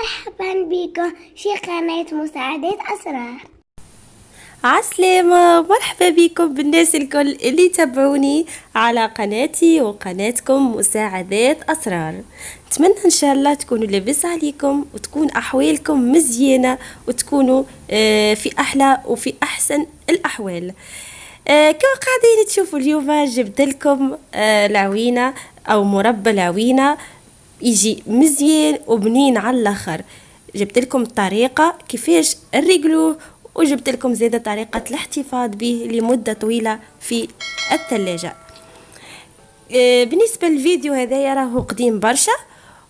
مرحبا بكم في قناة مساعدة أسرار. عسلامة، مرحبا بكم بالناس الكل اللي تابعوني على قناتي وقناتكم مساعدات أسرار. نتمنى إن شاء الله تكونوا لاباس عليكم وتكون أحوالكم مزيانة وتكونوا في أحلى وفي أحسن الأحوال. كما قاعدين تشوفوا اليوم جبت لكم العوينة أو مربى العوينة، يجي مزيان وبنين على الاخر. جبت لكم الطريقه كيفاش نريقلوه، وجبت لكم زيادة طريقه الاحتفاظ به لمده طويله في الثلاجه. بالنسبه للفيديو هذايا راهو قديم برشا،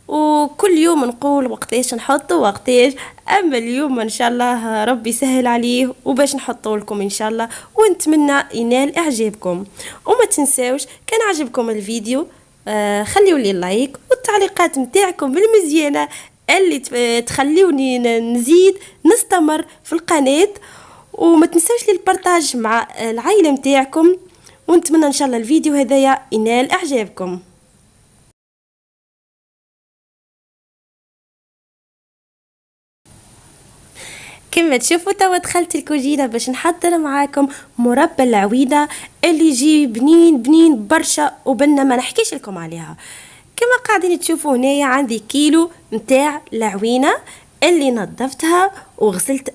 وكل يوم نقول وقتاش نحطه وقتاش، اما اليوم ان شاء الله ربي يسهل عليه وباش نحطه لكم ان شاء الله، ونتمنى ينال اعجابكم. وما تنساوش كان عجبكم الفيديو خليوا لي لايك والتعليقات متاعكم المزيانه اللي تخليوني نزيد نستمر في القناه، وما تنسوش لي البارتاج مع العائله متاعكم، ونتمنى ان شاء الله الفيديو هذايا ينال اعجابكم. كما تشوفوا توا دخلت الكوجينه باش نحضر معاكم مربى العويده اللي يجي بنين بنين برشا، وبنا ما نحكيش لكم عليها. كما قاعدين تشوفوا هنايا عندي كيلو نتاع العوينه اللي نظفتها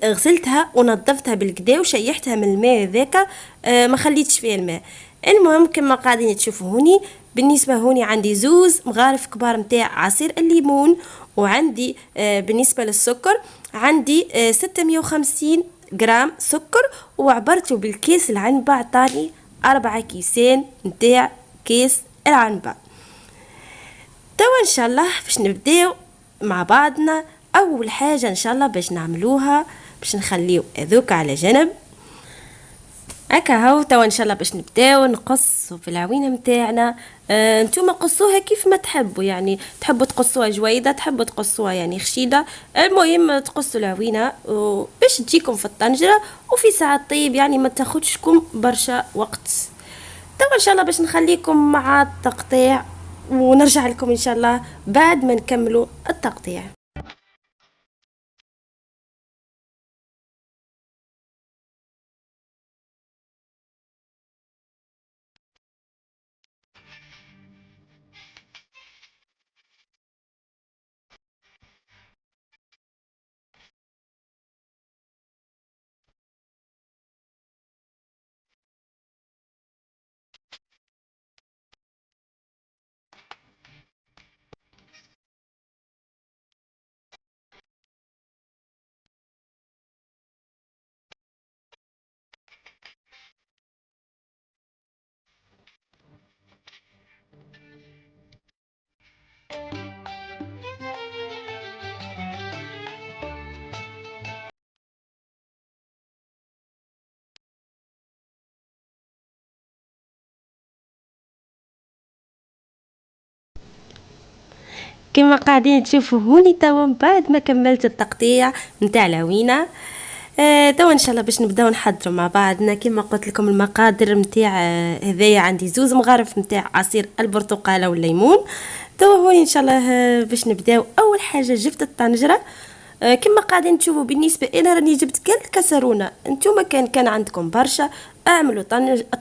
غسلتها ونظفتها بالكدا وشيحتها من الماء ذاك، ما خليتش فيها الماء. المهم كما قاعدين تشوفوا هوني، بالنسبه هوني عندي زوز مغارف كبار نتاع عصير الليمون، وعندي بالنسبه للسكر عندي 650 جرام سكر، وعبرته بالكيس العنبه عطاني 4 كيسان نتاع كيس العنبه. توا ان شاء الله باش نبداو مع بعضنا. اول حاجه ان شاء الله باش نعملوها باش نخليو هذوك على جنب هكا. هاو توا ان شاء الله باش نبداو نقصوا في العوينه متاعنا. نتوما قصوها كيف ما تحبوا، يعني تحبوا تقصوها جويده، تحبوا تقصوها يعني خشيده، المهم تقصوا العوينه باش تجيكم في الطنجره وفي ساعه طيب، يعني ما تاخذشكم برشا وقت. توا ان شاء الله باش نخليكم مع التقطيع، ونرجع لكم ان شاء الله بعد ما نكملوا التقطيع. كما قاعدين تشوفوا هوني توا بعد ما كملت التقطيع نتاع العوينه، توا ان شاء الله باش نبداو نحضروا مع بعضنا. كما قلت لكم المقادير نتاع هذايا عندي زوز مغارف نتاع عصير البرتقاله والليمون. توا هوني ان شاء الله باش نبداو. اول حاجه جبت الطنجره، كما قاعدين تشوفوا. بالنسبه انا راني جبت كاسرونه، نتوما كان عندكم برشا اعملوا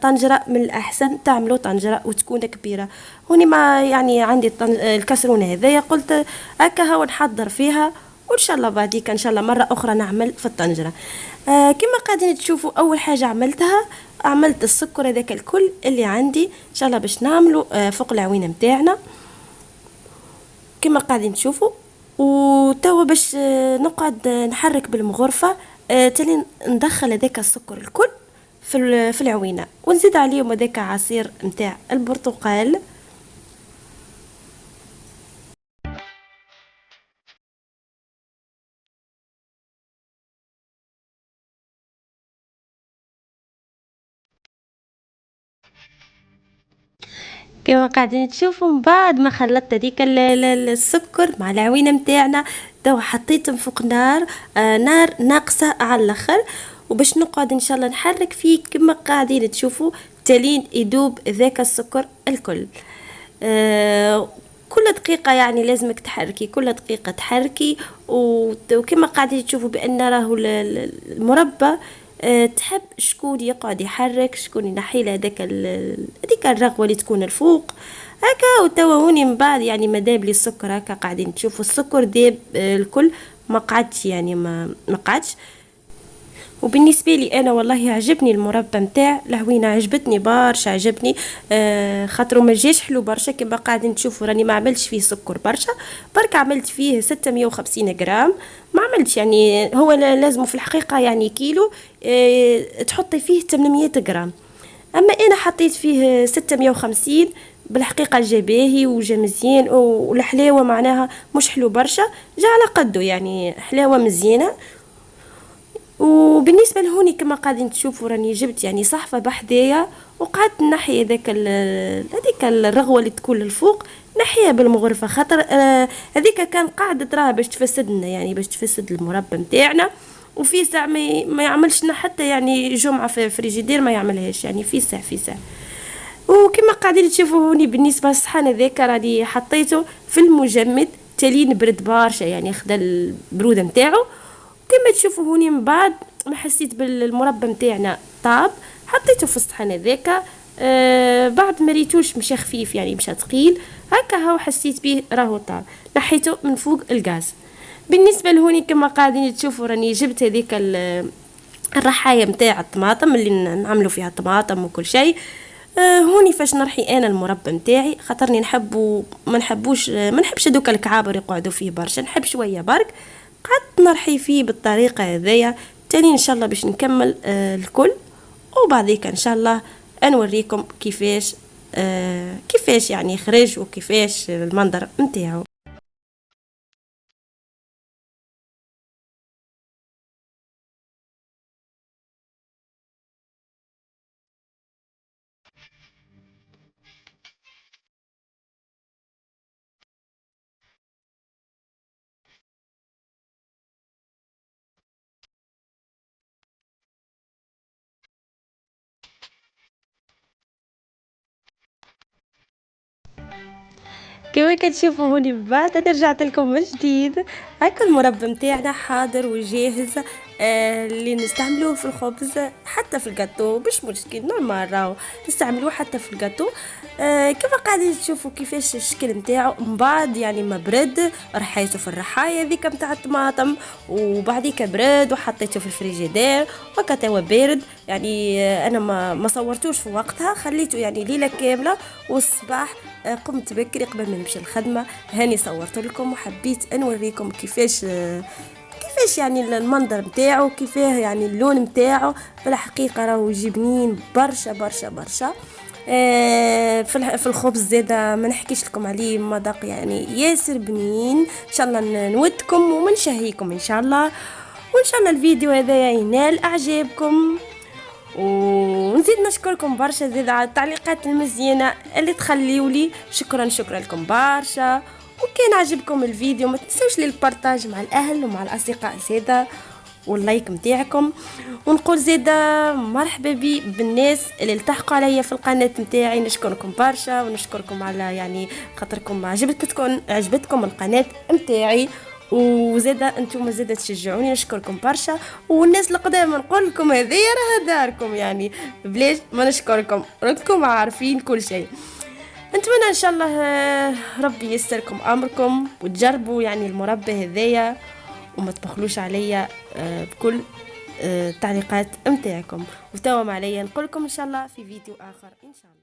طنجره، من الاحسن تعملوا طنجره وتكون كبيره. هوني ما يعني عندي الكاسرونه هذيا، قلت هكا هو نحضر فيها، وان شاء الله بعديك ان شاء الله مره اخرى نعمل في الطنجره. كما قاعدين تشوفوا اول حاجه عملت السكر هذاك الكل اللي عندي ان شاء الله باش نعملوا فوق العوينه متاعنا كما قاعدين تشوفوا. وتوا باش نقعد نحرك بالمغرفه تالي ندخل هذاك السكر الكل في العوينه، ونزيد عليهم هذاك عصير نتاع البرتقال. كما قاعدين تشوفوا من بعد ما خلطت هذيك السكر مع العوينه متاعنا، توا حطيتهم فوق نار ناقصه على الاخر، وباش نقعد ان شاء الله نحرك فيه كما قاعدين تشوفوا تالين يدوب ذاك السكر الكل. كل دقيقة يعني لازمك تحركي، كل دقيقة تحركي. وكما قاعدين تشوفوا بأن راهو المربى تحب شكون يقعد يحرك، شكون ينحي له هذيك الرغوة اللي تكون الفوق هكا. وتوهوني من بعد يعني ما داب لي السكر هكا، قاعدين تشوفوا السكر داب الكل، ما قعدش يعني ما قعدش. وبالنسبه لي انا والله عجبني المربى نتاع العوينه، عجبتني برشا، عجبني خاطر ما جاش حلو برشا. كما قاعدين تشوفوا راني ما عملتش فيه سكر برشا، برك عملت فيه 650 غرام، ما عملتش يعني هو لازم في الحقيقه يعني كيلو تحطي فيه 800 غرام، اما انا حطيت فيه 650. بالحقيقه جا باهي وجا مزيان، والحلاوه معناها مش حلو برشا، جا على قده يعني حلاوه مزيانه. وبالنسبه لهوني كما قاعدين تشوفوا راني جبت يعني صحفه بحذايا، وقعدت نحي هذيك الرغوه اللي تكون للفوق، نحيها بالمغرفه، خاطر هذيك كان قاعده تراها باش تفسدنا، يعني باش تفسد المربى نتاعنا. وفي ساعه ما يعملش لنا حتى يعني جمعه في فريجيدير ما يعملهاش، يعني في ساعه في ساعه. وكما قاعدين تشوفوا هوني بالنسبه للصحن هذاك راني حطيته في المجمد تالين برد برشا، يعني خدا البروده نتاعو. كما تشوفوا هوني من بعد ما حسيت بالمربى نتاعنا طاب، حطيته في الصحن هذاك. بعد ما ريتوش مشى خفيف يعني مشى ثقيل هكا، هاو حسيت بيه راهو طاب، نحيته من فوق الغاز. بالنسبه لهوني كما قاعدين تشوفوا راني جبت هذيك الرحايه نتاع الطماطم اللي نعملوا فيها الطماطم وكل شيء. هوني فاش نرحي انا المربى نتاعي، خاطرني ما نحبش دوك الكعابر يقعدوا فيه برشا، نحب شويه برك، قعدت نرحي فيه بالطريقه هذيا. تاني ان شاء الله باش نكمل الكل، وبعديك ان شاء الله نوريكم كيفاش يعني خرج وكيفاش المنظر نتاعو. كما كتشوفوا هوني من بعد انا رجعت لكم من جديد. هاكا المربى نتاعنا حاضر وجاهز، اللي نستعملوه في الخبز حتى في الجاتو مش مشكل، نورمال راهو نستعملوه حتى في الجاتو. كما قاعدين تشوفوا كيفاش الشكل نتاعو من بعد يعني ما برد، رحيته في الرحايه ذيك نتاع الطماطم، وبعديك برد وحطيته في الفريجيدير وكا توا بارد. يعني انا ما صورتوش في وقتها، خليته يعني ليله كامله، والصباح قمت بكري قبل ما نمشي الخدمه هاني صورت لكم، وحبيت نوريكم كيفاش يعني المنظر نتاعو، كيفاه يعني اللون نتاعو. بالحقيقه راهو جبنين برشا برشا برشا. في الخبز زاده ما نحكيش لكم عليه، مذاق يعني ياسر بنين. ان شاء الله نودكم ومنشهيكم ان شاء الله، وان شاء الله الفيديو هذا ينال اعجابكم. ونزيد نشكركم برشا زيد على التعليقات المزيانه اللي تخليولي، شكرا لكم برشا. وكان عجبكم الفيديو ما تنسوش لي البارتاج مع الاهل ومع الاصدقاء زيدا، واللايك متاعكم. ونقول زيدا مرحبا بي بالناس اللي التحقوا عليا في القناه نتاعي، نشكركم برشا ونشكركم على يعني خاطركم عجبتكم القناه نتاعي، وزاده انتم زاده تشجعوني، نشكركم برشا. والناس القدام نقول لكم هذه راه داركم، يعني بلاش ما نشكركم، راكم عارفين كل شيء. نتمنى ان شاء الله ربي ييسركم امركم وتجربوا يعني المربى هذايا، وما تبخلوش عليا بكل التعليقات نتاعكم. وتوام عليا نقولكم ان شاء الله في فيديو اخر ان شاء الله.